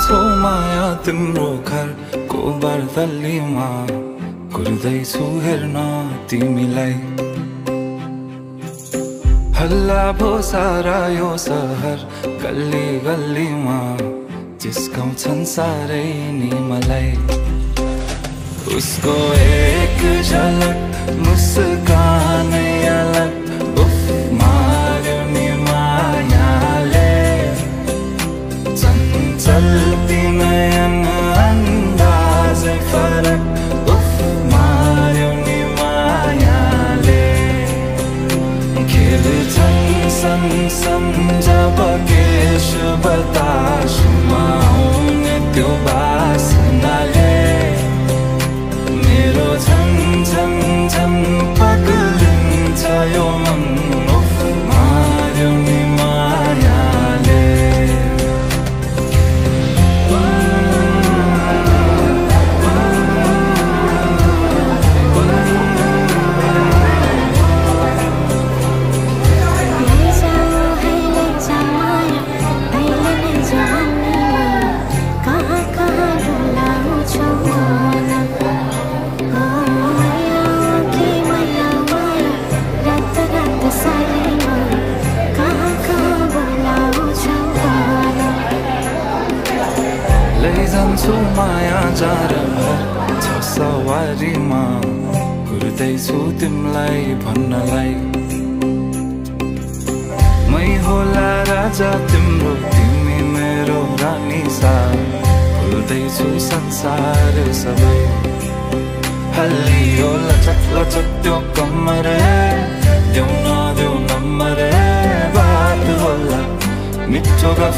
लैजान्छु माया तिम्रो घरको बर्दलीमा, कुर्दैछु हेर्न तिमीलाई। हल्ला भो सारा यो सहर गल्ली गल्लीमा, जिस्काउँछन् सारै नि मलाई। उसको एक झलक मुस्कानै अलग, उफ मार्यो नि मायाले। चञ्चल नयन अन्दाजै फरक, उफ मार्यो नि मायाले। खेल्छन् सन जब केश बतासमा आउने त्यो बासनाले, मेरो झन झन झन पग्लिन्छ यो मन, उफ मार्यो नि मायाले। लैजान्छु माया जारभर छ सवारीमा, कुर्दैछु तिमीलाई भन्नलाई। मै होला राजा तिम्रो, तिमी मेरो रानी सा, भुल्दैछु संसार सबै। हल्लियो लचक लचक त्यो कम्मर, देऊ न देऊ नम्बर, बात होला मिठो गफ